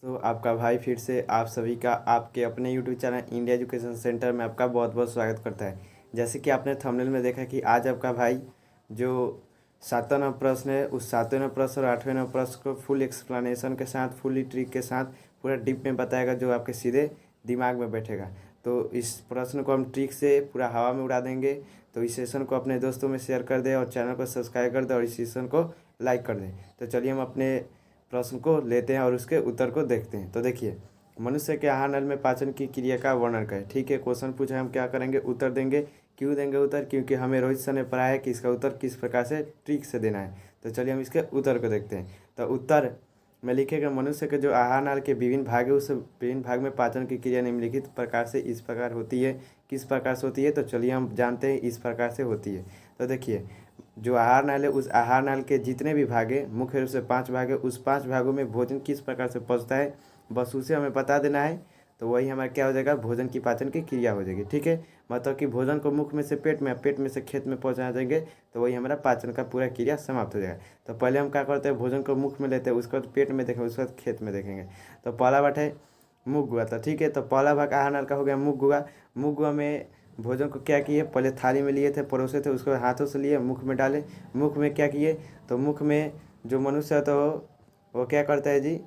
तो आपका भाई फिर से आप सभी का आपके अपने YouTube channel India education centre में आपका बहुत बहुत स्वागत करता है। जैसे कि आपने थंबनेल में देखा कि आज आपका भाई जो 7वां नंबर प्रश्न है उस 7वें प्रश्न और 8वें नंबर प्रश्न को फुल एक्सप्लेनेशन के साथ फुली ट्रिक के साथ पूरा डीप में बताएगा जो आपके सीधे दिमाग में बैठेगा। तो इस प्रश्न को हम ट्रिक से पूरा हवा में उड़ा देंगे। तो इस सेशन को अपने दोस्तों में शेयर कर दें और चैनल को सब्सक्राइब कर दें और इस सेशन को लाइक कर दें। तो चलिए हम अपने प्रश्न को लेते हैं और उसके उत्तर को देखते हैं। तो देखिए, मनुष्य के आहार नल में पाचन की क्रिया का वर्णन करें। ठीक है, क्वेश्चन पूछा, हम क्या करेंगे, उत्तर देंगे। क्यों देंगे उत्तर? क्योंकि हमें रोहित सर ने पढ़ाया है कि इसका उत्तर किस प्रकार से ट्रिक से देना है। तो चलिए हम इसके उत्तर को देखते हैं। तो उत्तर में लिखेगा, मनुष्य के जो आहार नाल के विभिन्न भाग है उस विभिन्न भाग में पाचन की क्रिया निम्नलिखित प्रकार से इस प्रकार होती है। किस प्रकार से होती है? तो चलिए हम जानते हैं, इस प्रकार से होती है। तो देखिए, जो आहार नाल है उस आहार नाल के जितने भी भाग है, मुख्य रूप से 5 भाग है, उस 5 भागों में भोजन किस प्रकार से पचता है बस उसे हमें बता देना है। तो वही हमारा क्या हो जाएगा, भोजन की पाचन की क्रिया हो जाएगी। ठीक है, मतलब कि भोजन को मुख में से पेट में, पेट में से खेत में पहुंचा देंगे तो वही हमारा पाचन का पूरा क्रिया समाप्त हो जाएगा। तो पहले हम क्या करते हैं, भोजन को मुख में लेते हैं, उसके बाद पेट में देखेंगे, उसके बाद खेत में देखेंगे। तो पहला बात है मुख गुआ। था ठीक है, तो पहला भाग आहार नाल का हो गया मुख गुआ। मुख गुआ में भोजन को क्या किए, पहले थाली में लिए थे, परोसे थे, उसको हाथों से लिए मुख में डाले। मुख में क्या किए, तो मुख में जो मनुष्य है तो वो क्या करता है जी,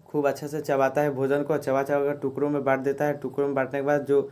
खूब अच्छे से चबाता है भोजन को, चबा चबा कर टुकड़ों में बांट देता है। टुकड़ों में बांटने के बाद जो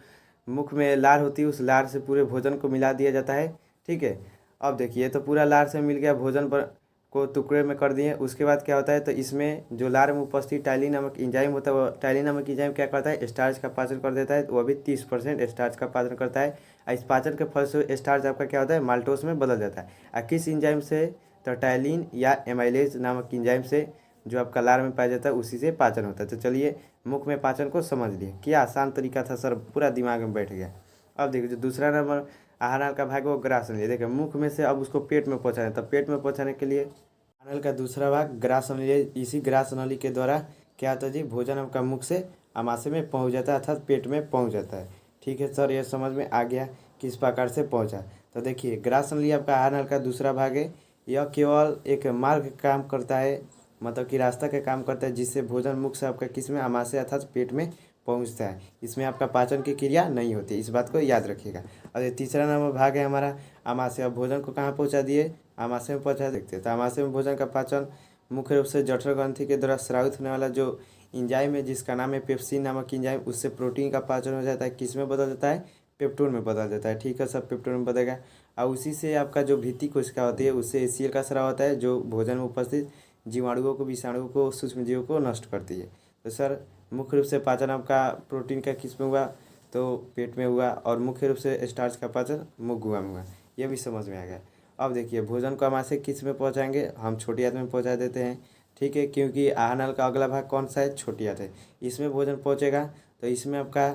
मुख में लार होती है उस लार से पूरे भोजन को मिला दिया जाता है। ठीक है, अब देखिए, तो पूरा लार से मिल गया, भोजन पर को टुकड़े में कर दिए। उसके बाद क्या होता है, तो इसमें जो लार में उपस्थित टाइलिन नामक इंजाइम होता है, वो टाइलिन नामक इंजाइम क्या करता है, स्टार्च का पाचन कर देता है। तो वो भी 30% स्टार्च का पाचन करता है। और इस पाचन के फल से स्टार्च आपका क्या होता है, माल्टोस में बदल जाता है। और किस इंजाइम से, तो टाइलिन या एमाइलेज नामक इंजाइम से, जो आपका लार में पाया जाता है, उसी से पाचन होता है। तो चलिए, मुख में पाचन को समझ लिए। क्या आसान तरीका था सर, पूरा दिमाग में बैठ गया। अब देखिए, जो दूसरा नंबर आहार नाल का भाग है वो ग्रास नली। देखिए, मुख में से अब उसको पेट में पहुंचाना है। तो पेट में पहुंचाने के लिए आहार नाल का दूसरा भाग ग्रास नली है। इसी ग्रास नली के द्वारा क्या होता है जी, भोजन आपका मुख से आमाशय में पहुंच जाता है, अर्थात पेट में पहुंच जाता है। ठीक है सर, ये समझ में आ गया किस प्रकार से पहुंचा। तो देखिए, ग्रास नली आपका आहार नाल का दूसरा भाग है। यह केवल एक मार्ग काम करता है, मतलब कि रास्ता का काम करता है, जिससे भोजन मुख से आपका किस में, आमाशय अर्थात पेट में पहुंचता है। इसमें आपका पाचन की क्रिया नहीं होती, इस बात को याद रखिएगा। और ये तीसरा नंबर भाग है हमारा आमाशय। अब भोजन को कहाँ पहुंचा दिए, आमाशय में पहुंचा देखते हैं। तो आमाशय में भोजन का पाचन मुख्य रूप से जठर ग्रंथि के द्वारा स्रावित होने वाला जो इंजाइम है, जिसका नाम है पेप्सिन नामक इंजाइम, उससे प्रोटीन का पाचन हो जाता है। किस में बदल जाता है, पेप्टोन में बदल जाता है। ठीक है, सब पेप्टोन में बदलेगा। और उसी से आपका जो भित्ति कोशिका होती है उससे एसीएल का स्राव होता है, जो भोजन में उपस्थित जीवाणुओं को, विषाणुओं को, सूक्ष्म जीवों को नष्ट करती है। तो सर, मुख्य रूप से पाचन आपका प्रोटीन का किस में हुआ, तो पेट में हुआ। और मुख्य रूप से स्टार्च का पाचन मुख गुहा में हुआ। ये भी समझ में आ गया। अब देखिए, भोजन को आमाशय किस में पहुंचाएंगे, हम छोटी आंत में पहुंचा देते हैं। ठीक है, क्योंकि आहार नाल का अगला भाग कौन सा है, छोटी आंत है, इसमें भोजन पहुंचेगा। तो इसमें आपका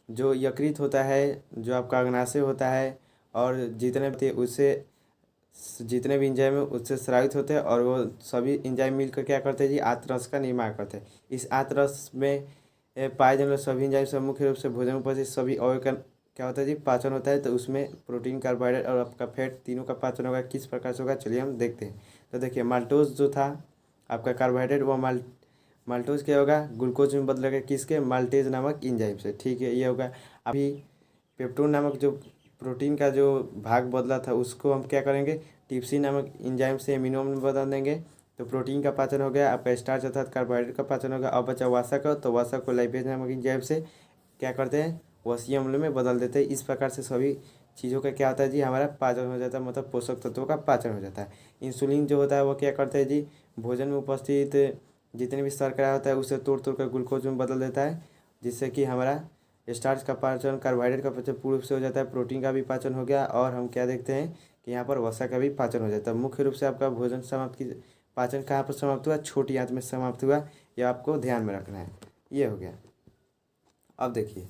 जो यकृत होता है, जो आपका अग्नाशय होता है, और जितने भी उससे जितने भी इंजाइम है उससे स्रावित होते हैं, और वो सभी इंजाइम मिलकर क्या करते हैं जी, आंतरस का निर्माण करते हैं। इस आंतरस में पाए जाने वाले सभी इंजाइम से मुख्य रूप से भोजन में उपस्थित सभी अवयव का क्या होता है जी, पाचन होता है। तो उसमें प्रोटीन, कार्बोहाइड्रेट और आपका फैट तीनों का पाचन होगा। किस प्रकार से होगा, चलिए हम देखते हैं। तो देखिए, माल्टोज जो था आपका कार्बोहाइड्रेट, वो माल्टोज क्या होगा, ग्लूकोज में बदलेगा किसके, माल्टेज नामक इंजाइम से। ठीक है, ये होगा। अभी पेप्टोन नामक जो प्रोटीन का जो भाग बदला था उसको हम क्या करेंगे, टिप्सिन नामक इंजाइम से एमिनो में बदल देंगे। तो प्रोटीन का पाचन हो गया, आपका स्टार्च अर्थात कार्बोहाइड्रेट का पाचन होगा। अब बचा वसा का, तो वसा को लाइपेज नामक इंजाइम से क्या करते हैं, वसीय अम्ल में बदल देते हैं। इस प्रकार से सभी चीज़ों का क्या होता है जी, हमारा पाचन हो जाता है, मतलब पोषक तत्वों का पाचन हो जाता है। इंसुलिन जो होता है वो क्या करता है जी, भोजन में उपस्थित जितने भी शर्करा होता है उसे तोड़ तोड़ कर ग्लूकोज में बदल देता है, जिससे कि हमारा स्टार्च का पाचन, कार्बोहाइड्रेट का पाचन पूर्ण रूप से हो जाता है, प्रोटीन का भी पाचन हो गया। और हम क्या देखते हैं कि यहाँ पर वसा का भी पाचन हो जाता है। मुख्य रूप से आपका भोजन समाप्त की पाचन कहाँ पर समाप्त हुआ, छोटी आंत में समाप्त हुआ। यह आपको ध्यान में रखना है। ये हो गया। अब देखिए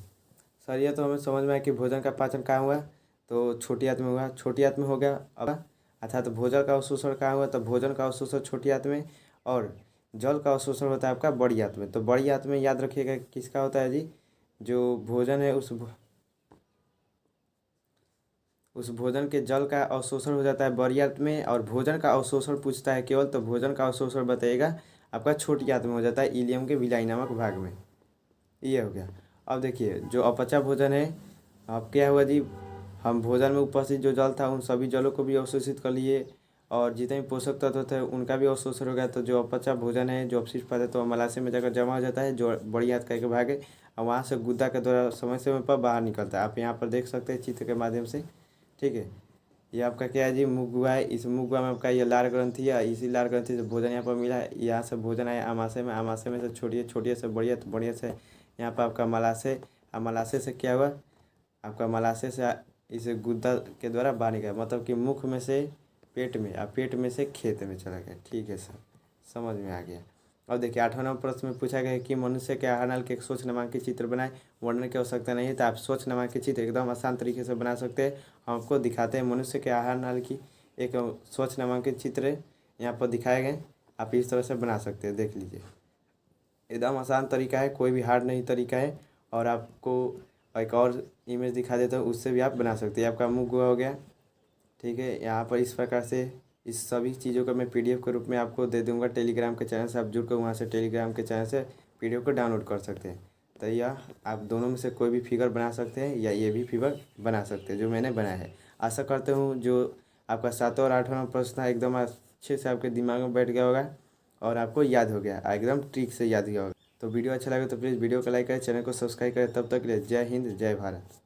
सर, ये तो हमें समझ में आया कि भोजन का पाचन कहाँ हुआ, तो छोटी आंत में हुआ, छोटी आंत में हो गया। अब अर्थात तो भोजन का अवशोषण कहाँ हुआ, तो भोजन का अवशोषण छोटी आंत में, और जल का अवशोषण होता है आपका बड़ी आंत में। तो बड़ी आंत में याद रखिएगा किसका होता है जी, जो भोजन है उस भोजन के जल का अवशोषण हो जाता है बड़ी आंत में। और भोजन का अवशोषण पूछता है केवल, तो भोजन का अवशोषण बताइएगा आपका छोटी आंत में हो जाता है, इलियम के विलाई नामक भाग में। ये हो गया। अब देखिए जो अपचा भोजन है, अब क्या हुआ जी, हम भोजन में उपस्थित जो जल था उन सभी जलों को भी अवशोषित कर लिए और जितने भी पोषक तत्व थे उनका भी अवशोषण हो गया। तो जो अपचा भोजन है, जो अपशिष्ट पदार्थ है, तो मलाशय में जाकर जमा हो जाता है, जो बड़ी आंत का भाग है, और वहाँ से गुदा के द्वारा समय समय पर बाहर निकलता है। आप यहाँ पर देख सकते हैं चित्र के माध्यम से। ठीक है, ये आपका क्या है जी, मुख गुहा है। इस मुख गुहा में आपका ये लार ग्रंथि है, इसी लार ग्रंथि से भोजन यहाँ पर मिला है। यहाँ से भोजन आया आमाशय में, आमाशय में से छोटिए छोटिए से बढ़िया, तो बढ़िया से यहाँ पर आपका मलाशय, और मलाशय से क्या हुआ, आपका मलाशय से इसे गुदा के द्वारा बाहर निकला, मतलब कि मुख में से पेट में, और पेट में से खेत में चला गया। ठीक है सर, समझ में आ गया। और देखिए 8वां नंबर प्रश्न में पूछा गया है कि मनुष्य के आहार नाल के एक स्वच्छ नामांकित चित्र बनाए। वर्णन की आवश्यकता नहीं है, तो आप स्वच्छ नामांकित चित्र एकदम आसान तरीके से बना सकते हैं। हम आपको दिखाते हैं मनुष्य के आहार नाल की एक स्वच्छ नामांकित चित्र यहाँ पर दिखाए गए। आप इस तरह से बना सकते हैं, देख लीजिए, एकदम आसान तरीका है, कोई भी हार्ड नहीं तरीका है। और आपको एक और इमेज दिखा देता हूँ, उससे भी आप बना सकते हैं। आपका मुँह गुहा हो गया। ठीक है, यहाँ पर इस प्रकार से इस सभी चीज़ों का मैं पीडीएफ के रूप में आपको दे दूंगा टेलीग्राम के चैनल से। आप जुड़ कर वहाँ से टेलीग्राम के चैनल से पीडीएफ को डाउनलोड कर सकते हैं। तो यह आप दोनों में से कोई भी फिगर बना सकते हैं, या ये भी फिगर बना सकते हैं जो मैंने बनाया है। आशा करते हूँ जो आपका 7वां और 8वां प्रश्न है एकदम अच्छे से आपके दिमाग में बैठ गया होगा और आपको याद हो गया, एकदम ट्रिक से याद गया होगा। तो वीडियो अच्छा लगे तो प्लीज़ वीडियो को लाइक करें, चैनल को सब्सक्राइब करें। तब तक के लिए जय हिंद, जय भारत।